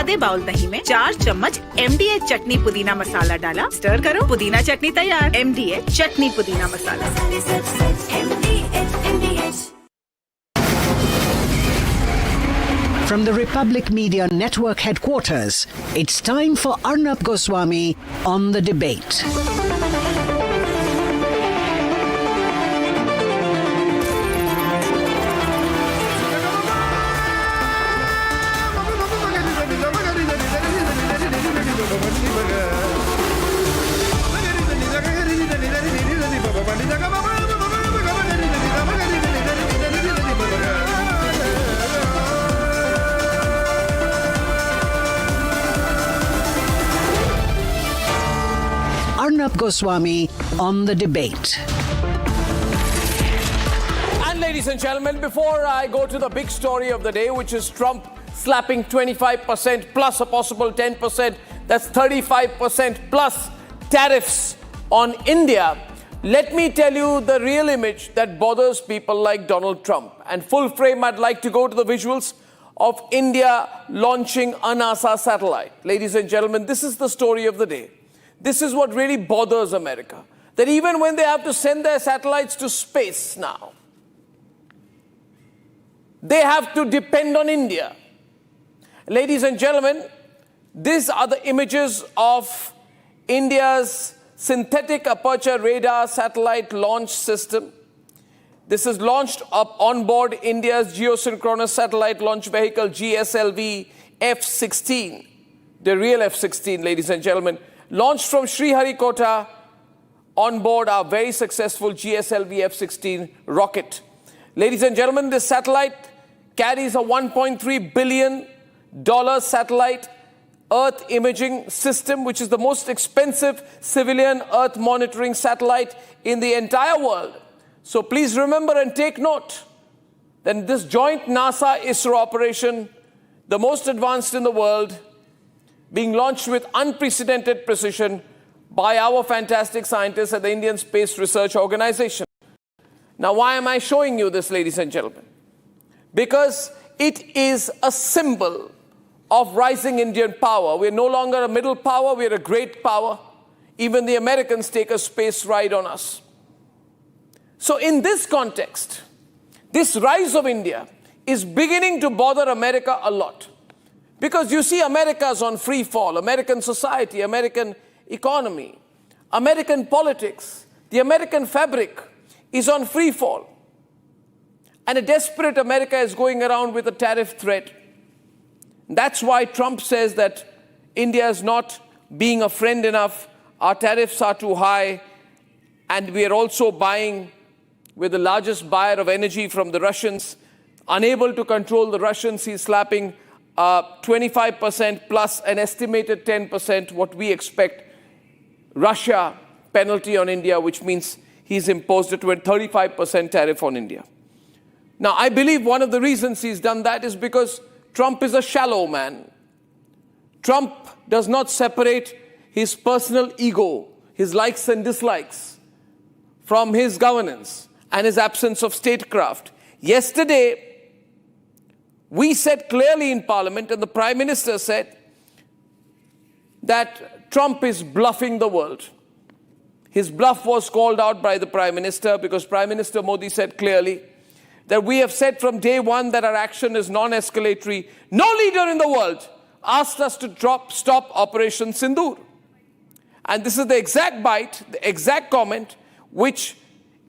आधे बाउल दही में 4 चम्मच MDH चटनी पुदीना मसाला डाला, स्टर करो, पुदीना चटनी तैयार। MDH चटनी पुदीना मसाला। From the Republic Media Network headquarters, it's time for Arnab Goswami on the debate. Arnab Goswami on the debate. And ladies and gentlemen, before I go to the big story of the day, which is Trump slapping 25% plus a possible 10%, that's 35% plus tariffs on India, let me tell you the real image that bothers people like Donald Trump. And full frame, I'd like to go to the visuals of India launching a NASA satellite. Ladies and gentlemen, this is the story of the day. This is what really bothers America. That even when they have to send their satellites to space now, they have to depend on India. Ladies and gentlemen, these are the images of India's synthetic aperture radar satellite launch system. This is launched up on board India's geosynchronous satellite launch vehicle GSLV F-16. The real F-16, ladies and gentlemen. Launched from Sriharikota on board our very successful GSLV F-16 rocket. Ladies and gentlemen, this satellite carries a $1.3 billion satellite Earth imaging system, which is the most expensive civilian Earth monitoring satellite in the entire world. So please remember and take note that this joint NASA-ISRO operation, the most advanced in the world, being launched with unprecedented precision by our fantastic scientists at the Indian Space Research Organization. Now, why am I showing you this, ladies and gentlemen? Because it is a symbol of rising Indian power. We're no longer a middle power, we're a great power. Even the Americans take a space ride on us. So in this context, this rise of India is beginning to bother America a lot. Because you see, America's on free fall. American society, American economy, American politics, the American fabric is on free fall. And a desperate America is going around with a tariff threat. That's why Trump says that India is not being a friend enough, our tariffs are too high, and we are also buying, we're the largest buyer of energy from the Russians. Unable to control the Russians, he's slapping 25% plus an estimated 10%, what we expect, Russia penalty on India, which means he's imposed a 35% tariff on India. Now, I believe one of the reasons he's done that is because Trump is a shallow man. Trump does not separate his personal ego, his likes and dislikes, from his governance and his absence of statecraft. Yesterday, we said clearly in Parliament, and the Prime Minister said, that Trump is bluffing the world. His bluff was called out by the Prime Minister because Prime Minister Modi said clearly that we have said from day one that our action is non-escalatory. No leader in the world asked us to stop Operation Sindoor. And this is the exact bite, the exact comment, which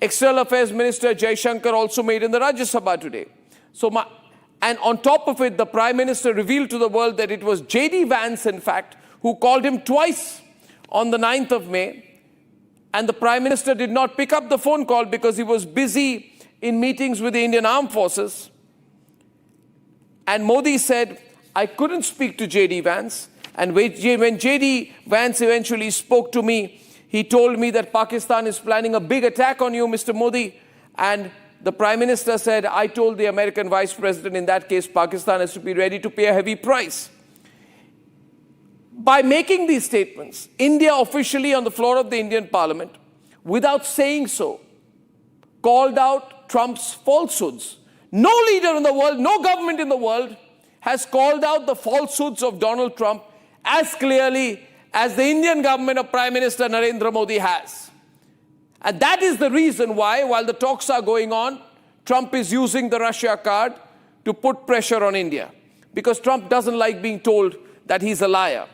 External Affairs Minister Jaishankar also made in the Rajya Sabha today. And on top of it, the Prime Minister revealed to the world that it was J.D. Vance, in fact, who called him twice on the 9th of May. And the Prime Minister did not pick up the phone call because he was busy in meetings with the Indian Armed Forces. And Modi said, I couldn't speak to J.D. Vance. And when J.D. Vance eventually spoke to me, he told me that Pakistan is planning a big attack on you, Mr. Modi. And the Prime Minister said, I told the American Vice President, in that case, Pakistan has to be ready to pay a heavy price. By making these statements, India officially on the floor of the Indian Parliament, without saying so, called out Trump's falsehoods. No leader in the world, no government in the world has called out the falsehoods of Donald Trump as clearly as the Indian government of Prime Minister Narendra Modi has. And that is the reason why, while the talks are going on, Trump is using the Russia card to put pressure on India. Because Trump doesn't like being told that he's a liar.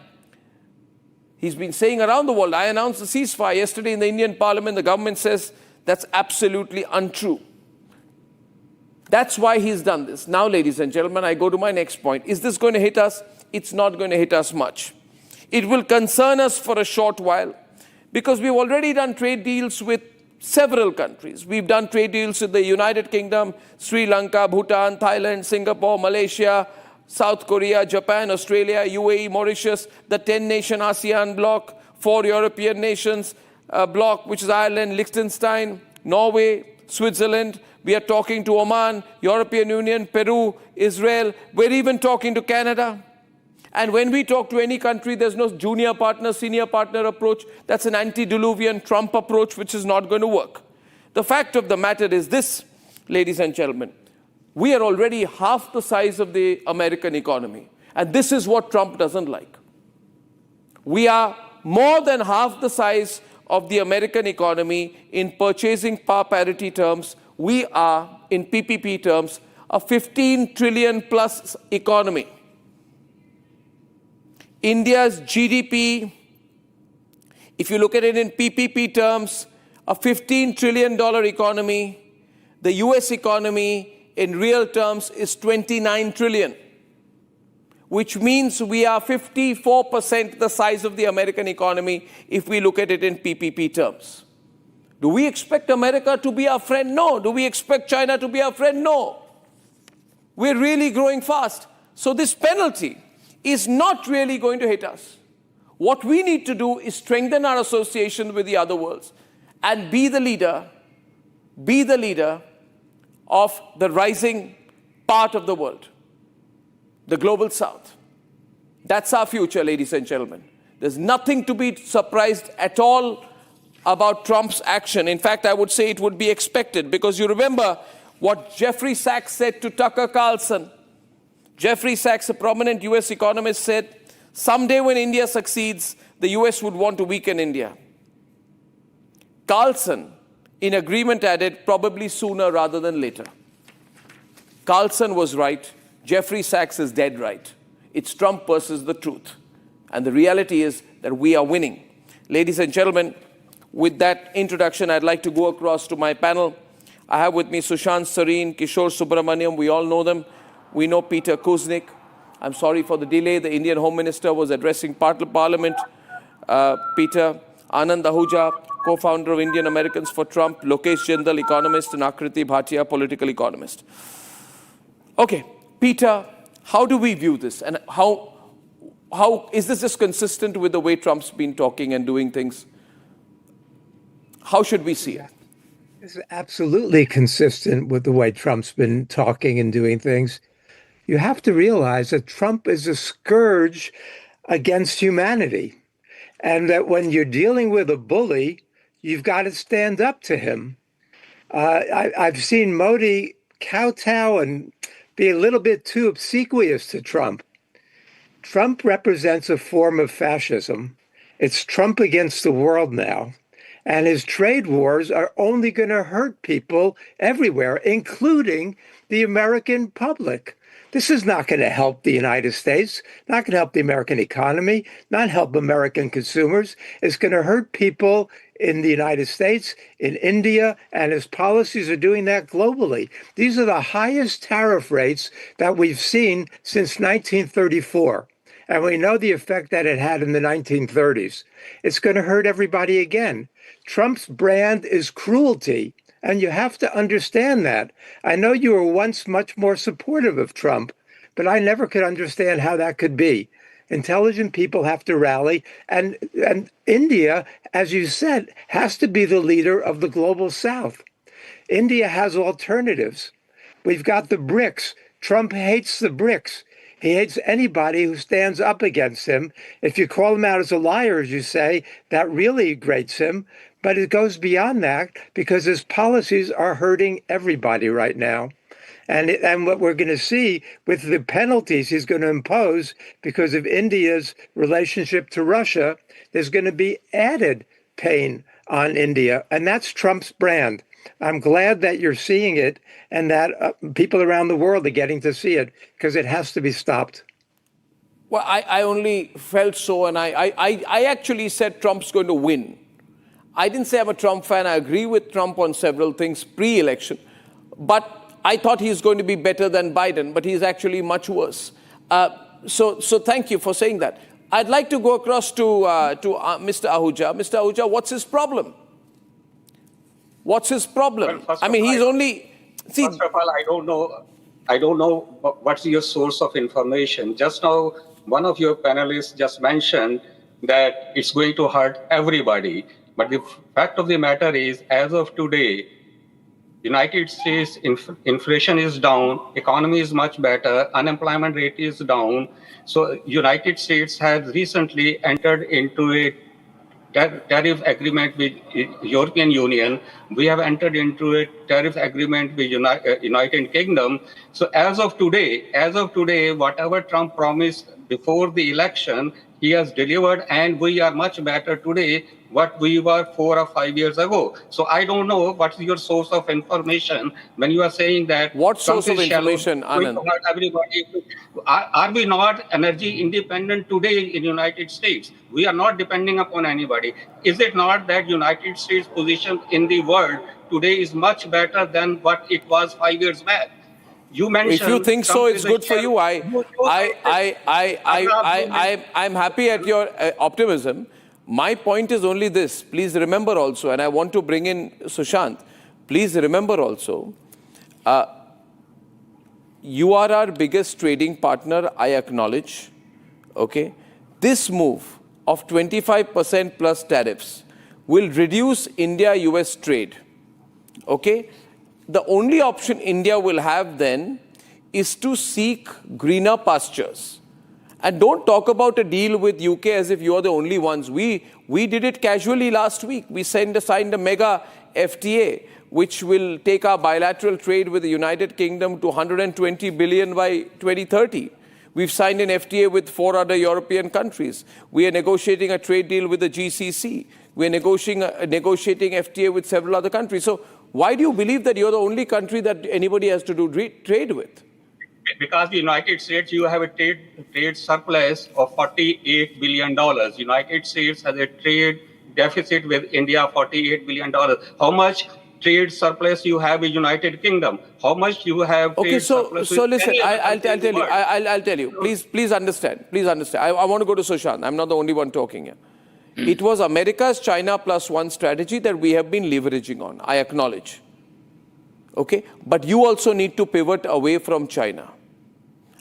He's been saying around the world, I announced a ceasefire yesterday in the Indian parliament. The government says that's absolutely untrue. That's why he's done this. Now, ladies and gentlemen, I go to my next point. Is this going to hit us? It's not going to hit us much. It will concern us for a short while because we've already done trade deals with several countries. We've done trade deals with the United Kingdom, Sri Lanka, Bhutan, Thailand, Singapore, Malaysia, South Korea, Japan, Australia, UAE, Mauritius, the 10-nation ASEAN bloc, 4 European nations bloc, which is Ireland, Liechtenstein, Norway, Switzerland. We are talking to Oman, European Union, Peru, Israel. We're even talking to Canada. And when we talk to any country, there's no junior partner, senior partner approach. That's an antediluvian Trump approach, which is not going to work. The fact of the matter is this, ladies and gentlemen. We are already half the size of the American economy. And this is what Trump doesn't like. We are more than half the size of the American economy in purchasing power parity terms. We are, in PPP terms, a 15 trillion plus economy. India's GDP, if you look at it in PPP terms, a $15 trillion economy. The US economy, in real terms, is 29 trillion, which means we are 54% the size of the American economy if we look at it in PPP terms. Do we expect America to be our friend? No. Do we expect China to be our friend? No. We're really growing fast. So this penalty is not really going to hit us. What we need to do is strengthen our association with the other worlds and be the leader of the rising part of the world, the global south. That's our future, ladies and gentlemen. There's nothing to be surprised at all about Trump's action. In fact, I would say it would be expected because you remember what Jeffrey Sachs said to Tucker Carlson. Jeffrey Sachs, a prominent US economist, said, someday when India succeeds, the US would want to weaken India. Carlson, in agreement, added, probably sooner rather than later. Carlson was right. Jeffrey Sachs is dead right. It's Trump versus the truth. And the reality is that we are winning. Ladies and gentlemen, with that introduction, I'd like to go across to my panel. I have with me Sushant Sareen, Kishore Subramaniam. We all know them. We know Peter Kuznick. I'm sorry for the delay. The Indian Home Minister was addressing Parliament. Peter, Anand Ahuja, co-founder of Indian Americans for Trump, Lokesh Jindal, economist, and Akriti Bhatia, political economist. Okay, Peter, how do we view this? And how is this just consistent with the way Trump's been talking and doing things? How should we see it? It's absolutely consistent with the way Trump's been talking and doing things. You have to realize that Trump is a scourge against humanity, and that when you're dealing with a bully, you've got to stand up to him. I've seen Modi kowtow and be a little bit too obsequious to Trump. Trump represents a form of fascism. It's Trump against the world now. And his trade wars are only going to hurt people everywhere, including the American public. This is not going to help the United States, not going to help the American economy, not help American consumers. It's going to hurt people in the United States, in India, and his policies are doing that globally. These are the highest tariff rates that we've seen since 1934. And we know the effect that it had in the 1930s. It's going to hurt everybody again. Trump's brand is cruelty, and you have to understand that. I know you were once much more supportive of Trump, but I never could understand how that could be. Intelligent people have to rally, and India, as you said, has to be the leader of the global South. India has alternatives. We've got the BRICS. Trump hates the BRICS. He hates anybody who stands up against him. If you call him out as a liar, as you say, that really grates him. But it goes beyond that because his policies are hurting everybody right now. And what we're going to see with the penalties he's going to impose because of India's relationship to Russia, there's going to be added pain on India. And that's Trump's brand. I'm glad that you're seeing it and that people around the world are getting to see it because it has to be stopped. Well, I only felt so, and I actually said Trump's going to win. I didn't say I'm a Trump fan. I agree with Trump on several things pre-election. But I thought he's going to be better than Biden, but he's actually much worse. So thank you for saying that. I'd like to go across to Mr. Ahuja. Mr. Ahuja, what's his problem? What's his problem? Well, I mean, he's only... See, first of all, I don't know what's your source of information. Just now, one of your panelists just mentioned that it's going to hurt everybody. But the fact of the matter is, as of today, United States inflation is down, economy is much better, unemployment rate is down. So United States has recently entered into a tariff agreement with European Union. We have entered into a tariff agreement with United Kingdom. So as of today, whatever Trump promised before the election, he has delivered, and we are much better today what we were 4 or 5 years ago. So I don't know what's your source of information when you are saying that. What source of information, Anand? Everybody. Are we not energy independent today in United States? We are not depending upon anybody. Is it not that United States position in the world today is much better than what it was 5 years back? You mentioned. If you think so, it's good for you. I'm happy at your optimism. My point is only this. Please remember also, and I want to bring in Sushant. Please remember also, you are our biggest trading partner, I acknowledge. Okay, this move of 25% plus tariffs will reduce India-US trade. Okay. The only option India will have then is to seek greener pastures. And don't talk about a deal with UK as if you're the only ones. We did it casually last week. We signed a mega FTA, which will take our bilateral trade with the United Kingdom to 120 billion by 2030. We've signed an FTA with 4 other European countries. We are negotiating a trade deal with the GCC. We are negotiating FTA with several other countries. So why do you believe that you're the only country that anybody has to do trade with? Because the United States, you have a trade surplus of $48 billion. United States has a trade deficit with India, $48 billion. How much trade surplus you have with United Kingdom? How much you have trade surplus so with listen, any other I'll country tell you. in the world? I'll tell you. Please understand. Please understand. I want to go to Sushant. I'm not the only one talking here. It was America's China plus one strategy that we have been leveraging on. I acknowledge. Okay, but you also need to pivot away from China.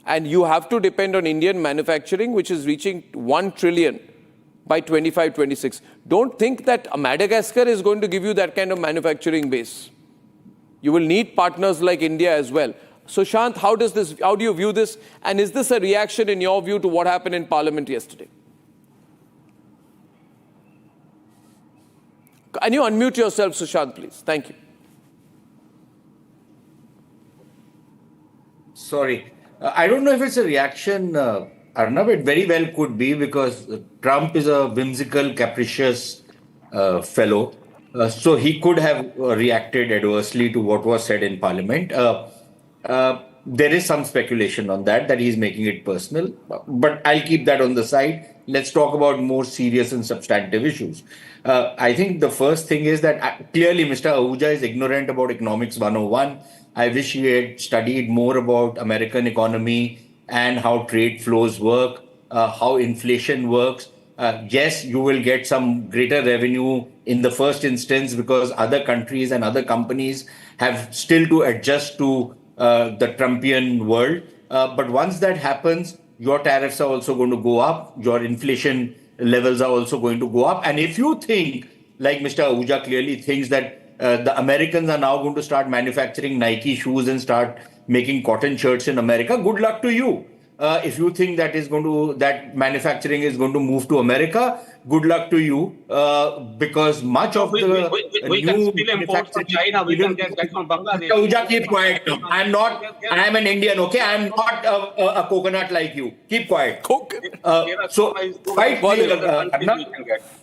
And you have to depend on Indian manufacturing, which is reaching 1 trillion by 25-26. Don't think that Madagascar is going to give you that kind of manufacturing base. You will need partners like India as well. Sushant, how do you view this? And is this a reaction, in your view, to what happened in Parliament yesterday? Can you unmute yourself, Sushant, please? Thank you. Sorry. I don't know if it's a reaction, Arnab. It very well could be, because Trump is a whimsical, capricious fellow. So he could have reacted adversely to what was said in Parliament. There is some speculation on that he's making it personal. But I'll keep that on the side. Let's talk about more serious and substantive issues. I think the first thing is that clearly Mr. Ahuja is ignorant about Economics 101. I wish he had studied more about American economy and how trade flows work, how inflation works. Yes, you will get some greater revenue in the first instance because other countries and other companies have still to adjust to the Trumpian world. But once that happens, your tariffs are also going to go up. Your inflation levels are also going to go up. And if you think, like Mr. Ahuja clearly thinks, that the Americans are now going to start manufacturing Nike shoes and start making cotton shirts in America, good luck to you. If you think that manufacturing is going to move to America, good luck to you, because much of we can new still import from China. We can get from Bangladesh. Uja, keep quiet. I am an Indian, okay? I'm not a coconut like you. Keep quiet. So,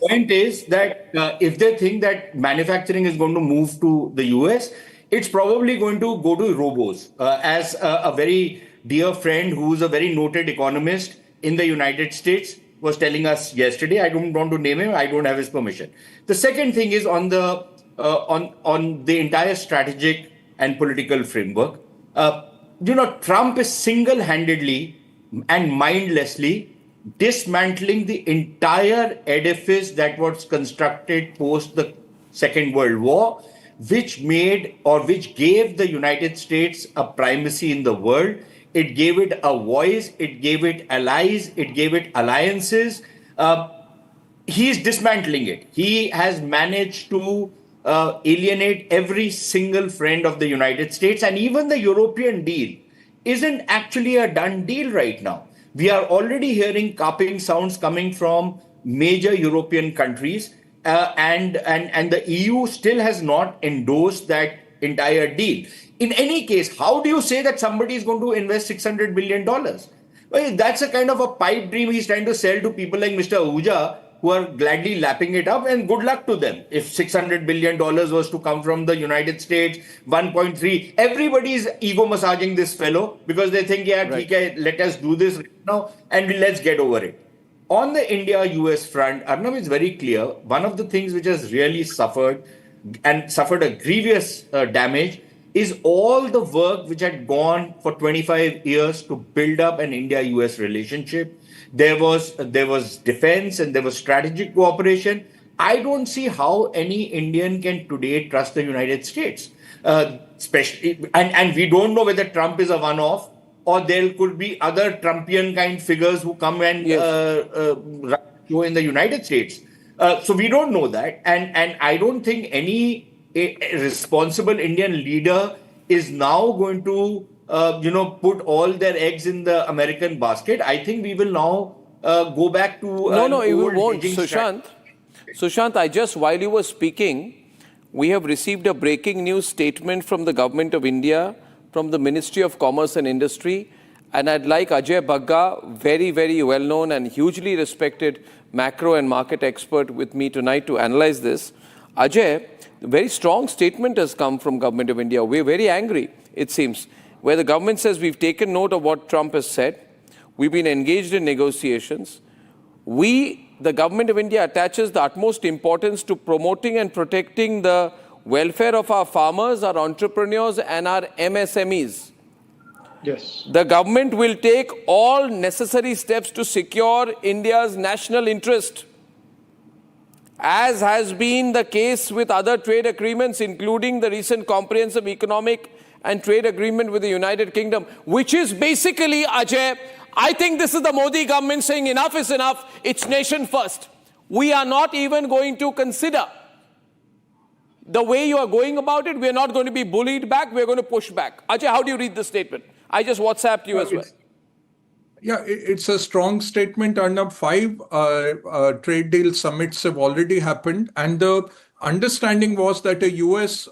point is that if they think that manufacturing is going to move to the US, it's probably going to go to robos. As a very dear friend who's a very noted economist in the United States was telling us yesterday, I don't want to name him, I don't have his permission. The second thing is on the entire strategic and political framework. Trump is single-handedly and mindlessly dismantling the entire edifice that was constructed post the Second World War, which gave the United States a primacy in the world. It gave it a voice, it gave it allies, it gave it alliances. He's dismantling it. He has managed to alienate every single friend of the United States, and even the European deal isn't actually a done deal right now. We are already hearing carping sounds coming from major European countries, and the EU still has not endorsed that entire deal. In any case, how do you say that somebody is going to invest $600 billion? Well, that's a kind of a pipe dream he's trying to sell to people like Mr. Ahuja, who are gladly lapping it up, and good luck to them. If $600 billion was to come from the United States, 1.3, everybody's ego massaging this fellow because they think, let us do this right now and let's get over it. On the India-US front, Arnab, is very clear. One of the things which has really suffered a grievous damage is all the work which had gone for 25 years to build up an India-US relationship. There was defense and there was strategic cooperation. I don't see how any Indian can today trust the United States, especially, and we don't know whether Trump is a one-off or there could be other Trumpian kind figures who come and show in the United States. So we don't know that, and I don't think any responsible Indian leader is now going to put all their eggs in the American basket. I think we will now go back to No, it won't. Sushant, while you were speaking, we have received a breaking news statement from the Government of India, from the Ministry of Commerce and Industry, and I'd like Ajay Bagga, very, very well-known and hugely respected macro and market expert, with me tonight to analyze this. Ajay, a very strong statement has come from Government of India. We're very angry, it seems, where the government says we've taken note of what Trump has said. We've been engaged in negotiations. The Government of India attaches the utmost importance to promoting and protecting the welfare of our farmers, our entrepreneurs, and our MSMEs. Yes. The government will take all necessary steps to secure India's national interest, as has been the case with other trade agreements, including the recent comprehensive economic and trade agreement with the United Kingdom, which is basically, Ajay, I think this is the Modi government saying enough is enough, it's nation first. We are not even going to consider the way you are going about it. We are not going to be bullied back, we are going to push back. Ajay, how do you read this statement? I just WhatsApped you as well. Yeah, it's a strong statement, Arnab. 5 trade deal summits have already happened, and the understanding was that a US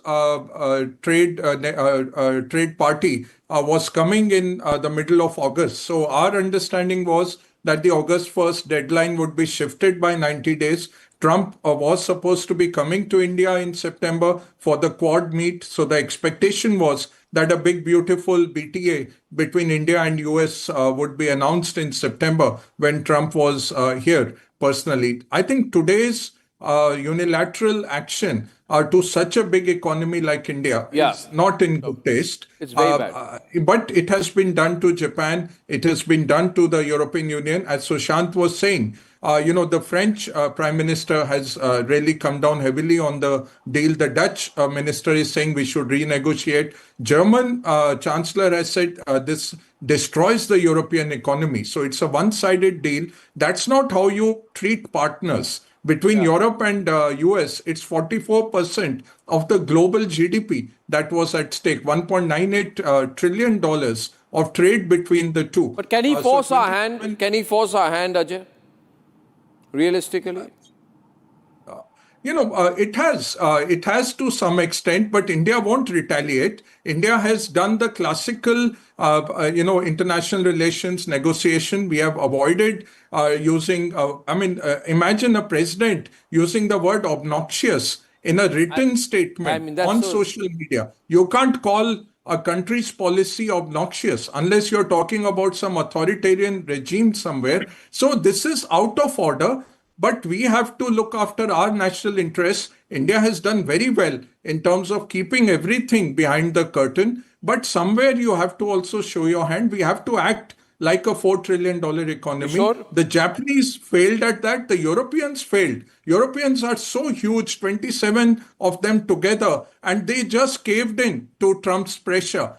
trade party was coming in the middle of August. So our understanding was that the August 1st deadline would be shifted by 90 days. Trump was supposed to be coming to India in September for the Quad meet. So the expectation was that a big, beautiful BTA between India and US would be announced in September when Trump was here personally. I think today's unilateral action to such a big economy like India is not in good taste. It's very bad. But it has been done to Japan. It has been done to the European Union. As Sushant was saying, the French Prime Minister has really come down heavily on the deal. The Dutch minister is saying we should renegotiate. German Chancellor has said this destroys the European economy. So it's a one-sided deal. That's not how you treat partners. Between Europe and US, it's 44% of the global GDP that was at stake. $1.98 trillion of trade between the two. But can he So force our 27 hand? Can he force our hand, Ajay? Realistically? It has to some extent, but India won't retaliate. India has done the classical, international relations negotiation. We have avoided using, imagine a president using the word obnoxious in a written statement on social media. You can't call a country's policy obnoxious unless you're talking about some authoritarian regime somewhere. So this is out of order. But we have to look after our national interests. India has done very well in terms of keeping everything behind the curtain. But somewhere you have to also show your hand. We have to act like a $4 trillion economy. Sure. The Japanese failed at that. The Europeans failed. Europeans are so huge, 27 of them together, and they just caved in to Trump's pressure.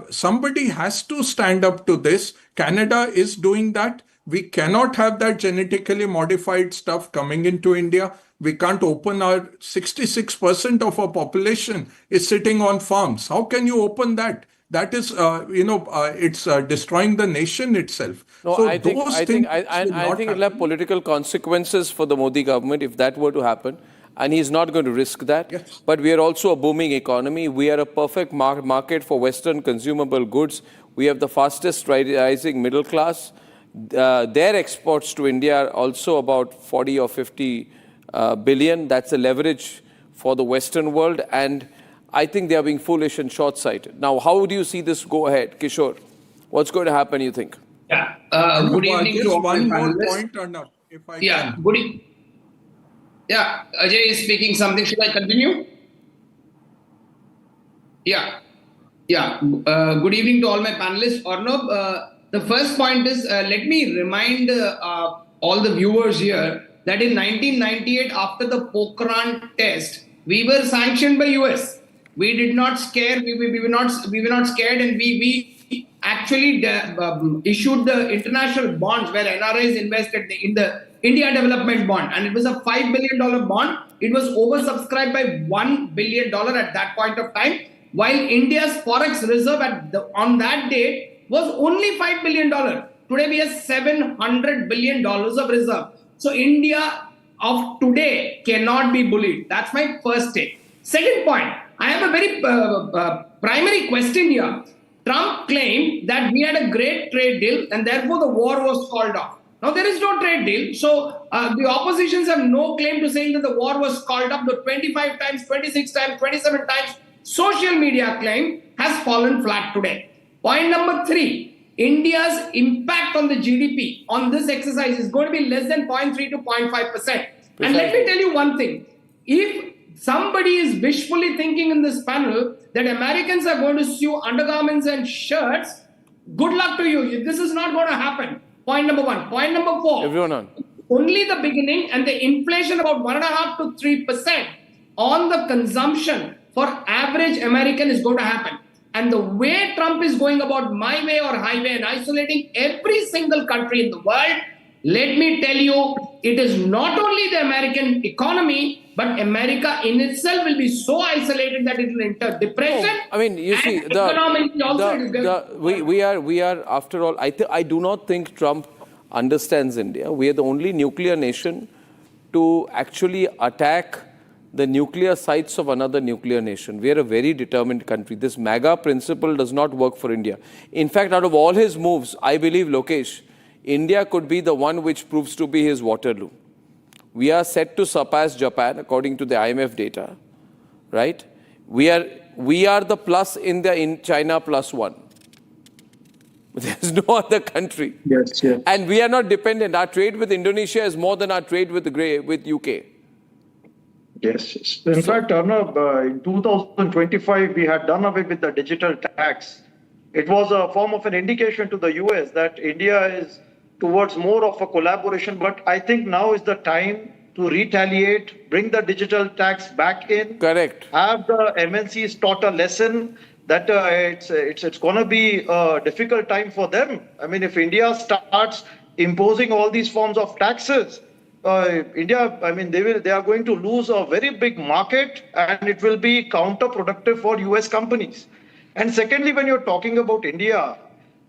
Somebody has to stand up to this. Canada is doing that. We cannot have that genetically modified stuff coming into India. We can't open our 66% of our population is sitting on farms. How can you open that? That is, it's destroying the nation itself. No, so I think it'll have political consequences for the Modi government if that were to happen. And he's not going to risk that. Yes. But we are also a booming economy. We are a perfect market for Western consumable goods. We have the fastest rising middle class. Their exports to India are also about 40 or 50 billion. That's a leverage for the Western world. And I think they are being foolish and short-sighted. Now, how do you see this go ahead, Kishore? What's going to happen, you think? Yeah. Good evening to all one my more panelists. point, Arnab, if I Yeah. can. Yeah. Ajay is speaking something. Should I continue? Yeah. Yeah. Good evening to all my panelists. Arnab, the first point is, let me remind all the viewers here that in 1998, after the Pokhran test, we were sanctioned by US. We did not scare. We were not scared, and we actually issued the international bonds where NRIs invested in the India Development Bond, and it was a $5 billion bond. It was oversubscribed by $1 billion at that point of time, while India's forex reserve on that date was only $5 billion. Today we have $700 billion of reserve. So India of today cannot be bullied. That's my first take. Second point, I have a very primary question here. Trump claimed that we had a great trade deal and therefore the war was called off. Now there is no trade deal. So the oppositions have no claim to saying that the war was called up. The 25 times, 26 times, 27 times social media claim has fallen flat today. Point number 3, India's impact on the GDP on this exercise is going to be less than 0.3 to 0.5%. And let me tell you one thing. If somebody is wishfully thinking in this panel that Americans are going to sue undergarments and shirts, good luck to you. This is not going to happen. Point number 1. Point number 4. Everyone on. Only the beginning, and the inflation about 1.5 to 3% on the consumption for average American is going to happen. And the way Trump is going about my way or highway and isolating every single country in the world, let me tell you, it is not only the American economy, but America in itself will be so isolated that it will enter depression. No, I mean, you see, we are after all. I do not think Trump understands India. We are the only nuclear nation to actually attack the nuclear sites of another nuclear nation. We are a very determined country. This MAGA principle does not work for India. In fact, out of all his moves, I believe, Lokesh, India could be the one which proves to be his Waterloo. We are set to surpass Japan, according to the IMF data, right? We are the plus in China +1. There's no other country. Yes. And we are not dependent. Our trade with Indonesia is more than our trade with UK. Yes. In fact, Arnab, in 2025, we had done away with the digital tax. It was a form of an indication to the US that India is towards more of a collaboration. But I think now is the time to retaliate, bring the digital tax back in. Correct. Have the MNCs taught a lesson that it's going to be a difficult time for them. I mean, if India starts imposing all these forms of taxes, India, I mean, they are going to lose a very big market, and it will be counterproductive for US companies. And secondly, when you're talking about India,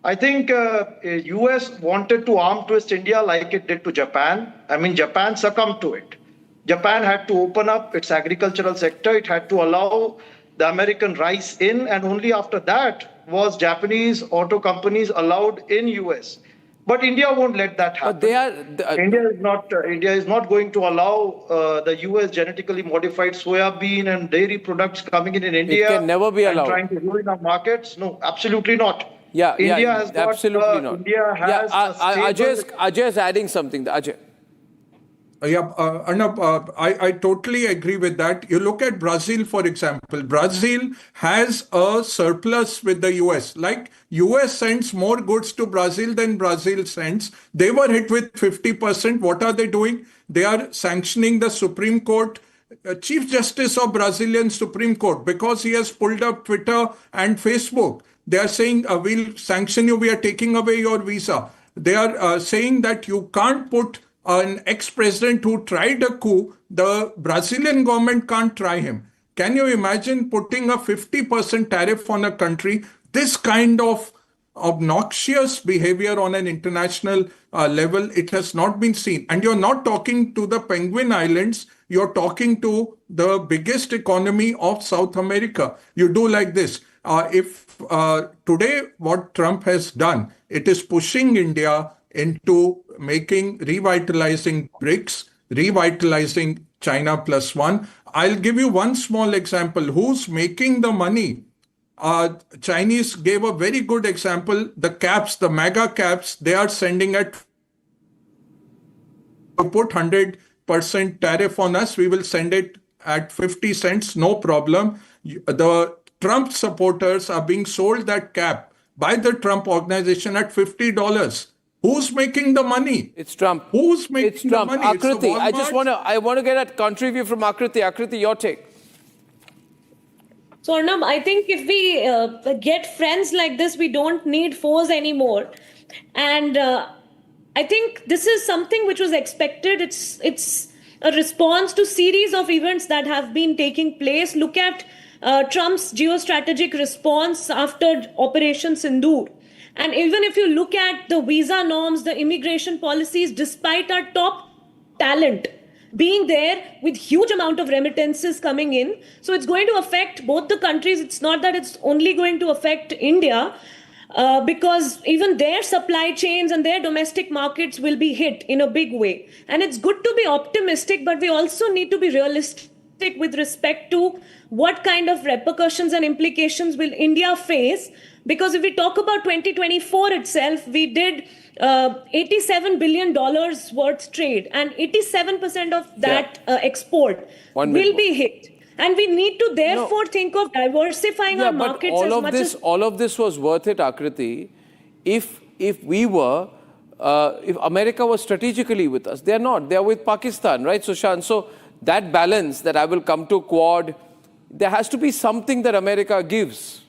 I think US wanted to arm twist India like it did to Japan. I mean, Japan succumbed to it. Japan had to open up its agricultural sector. It had to allow the American rice in, and only after that was Japanese auto companies allowed in US. But India won't let that happen. But India is not going to allow the US genetically modified soybean and dairy products coming in India. It can never be allowed. And trying to ruin our markets. No, absolutely not. Yeah, India has got, absolutely not. India has Ajay is adding something. Ajay. Arnab, I totally agree with that. You look at Brazil, for example. Brazil has a surplus with the US. Like US sends more goods to Brazil than Brazil sends. They were hit with 50%. What are they doing? They are sanctioning the Supreme Court, Chief Justice of Brazilian Supreme Court, because he has pulled up Twitter and Facebook. They are saying, we'll sanction you. We are taking away your visa. They are saying that you can't put an ex-president who tried a coup, the Brazilian government can't try him. Can you imagine putting a 50% tariff on a country? This kind of obnoxious behavior on an international level, it has not been seen. And you're not talking to the Penguin Islands, you're talking to the biggest economy of South America. You do like this. If today what Trump has done, it is pushing India into revitalizing BRICS, revitalizing China +1. I'll give you one small example. Who's making the money? Chinese gave a very good example. The caps, the mega caps, they are sending at to put 100% tariff on us. We will send it at 50 cents, no problem. The Trump supporters are being sold that cap by the Trump organization at $50. Who's making the money? It's Trump. Who's making the money? Akriti, I want to get a country view from Akriti. Akriti, your take. So Arnab, I think if we get friends like this, we don't need foes anymore. And I think this is something which was expected. It's a response to series of events that have been taking place. Look at Trump's geostrategic response after Operation Sindoor. And even if you look at the visa norms, the immigration policies, despite our top talent being there with huge amount of remittances coming in, so it's going to affect both the countries. It's not that it's only going to affect India, because even their supply chains and their domestic markets will be hit in a big way. And it's good to be optimistic, but we also need to be realistic with respect to what kind of repercussions and implications will India face. Because if we talk about 2024 itself, we did $87 billion worth trade, and 87% of that export will be hit. And we need to therefore think of diversifying our markets all as of much this, as... all of this was worth it, Akriti, if America was strategically with us. They're not. They're with Pakistan, right, Sushant? So that balance that I will come to Quad, there has to be something that America gives.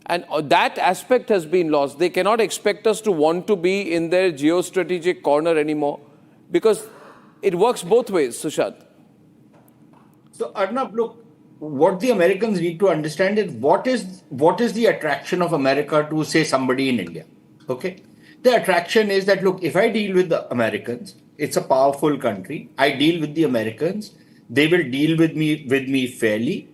And that aspect has been lost. They cannot expect us to want to be in their geostrategic corner anymore, because it works both ways, Sushant. So Arnab, look, what the Americans need to understand is what is the attraction of America to, say, somebody in India. Okay, the attraction is that, look, if I deal with the Americans, it's a powerful country. I deal with the Americans. They will deal with me fairly.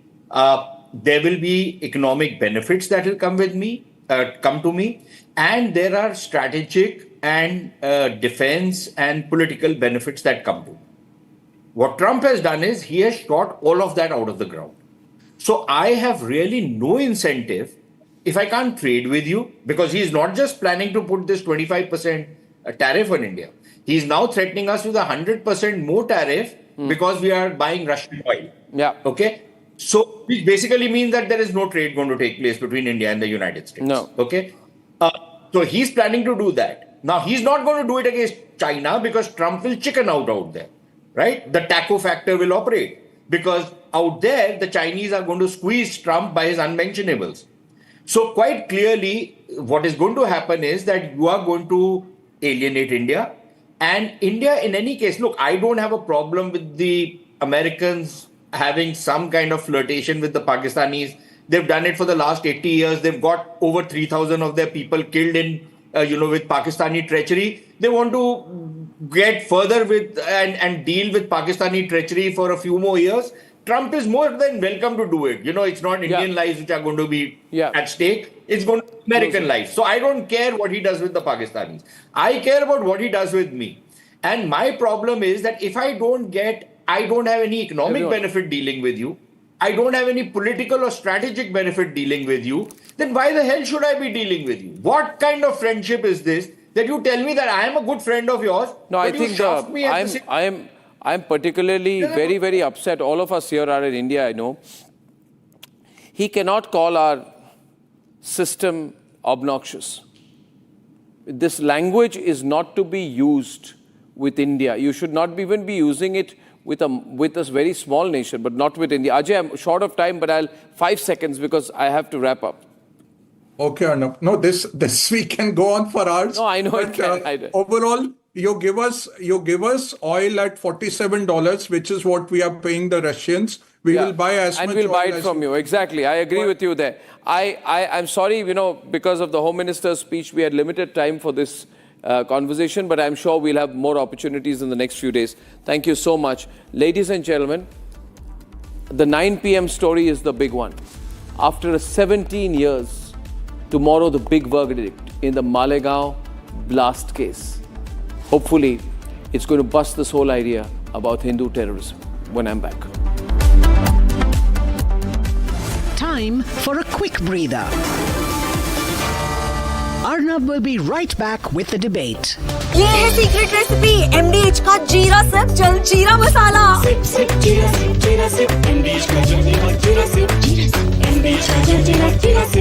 There will be economic benefits that will come to me, and there are strategic and defense and political benefits that come to me. What Trump has done is he has shot all of that out of the ground. So I have really no incentive if I can't trade with you, because he's not just planning to put this 25% tariff on India. He's now threatening us with 100% more tariff because we are buying Russian oil. Yeah. Okay. So which basically means that there is no trade going to take place between India and the United States. No. Okay. So he's planning to do that. Now he's not going to do it against China because Trump will chicken out there, right? The taco factor will operate because out there the Chinese are going to squeeze Trump by his unmentionables. So quite clearly, what is going to happen is that you are going to alienate India. And India, in any case, look, I don't have a problem with the Americans having some kind of flirtation with the Pakistanis. They've done it for the last 80 years. They've got over 3,000 of their people killed in, with Pakistani treachery. They want to get further with and deal with Pakistani treachery for a few more years. Trump is more than welcome to do it. It's not Indian lives which are going to be at stake. It's going to be American lives. So I don't care what he does with the Pakistanis. I care about what he does with me. And my problem is that if I don't have any economic benefit dealing with you, I don't have any political or strategic benefit dealing with you, then why the hell should I be dealing with you? What kind of friendship is this that you tell me that I am a good friend of yours? No, I think I'm particularly very, very upset. All of us here are in India, I know. He cannot call our system obnoxious. This language is not to be used with India. You should not even be using it with a very small nation, but not with India. Ajay, I'm short of time, but I'll 5 seconds because I have to wrap up. Okay, Arnab. No, this we can go on for hours. No, I know it can. Overall, you give us oil at $47, which is what we are paying the Russians. We will buy as much oil. And we'll buy it from you. Exactly. I agree with you there. I'm sorry, because of the Home Minister's speech, we had limited time for this conversation, but I'm sure we'll have more opportunities in the next few days. Thank you so much. Ladies and gentlemen, the 9 p.m. story is the big one. After 17 years, tomorrow the big verdict in the Malegaon blast case. Hopefully, it's going to bust this whole idea about Hindu terrorism when I'm back. Time for a quick breather. Arnab will be right back with the debate. ये है secret recipe MDH का जीरा SIP जल जीरा मसाला SIP जीरा SIP MDH का जल जीरा सिप MDH का जल जीरा सिप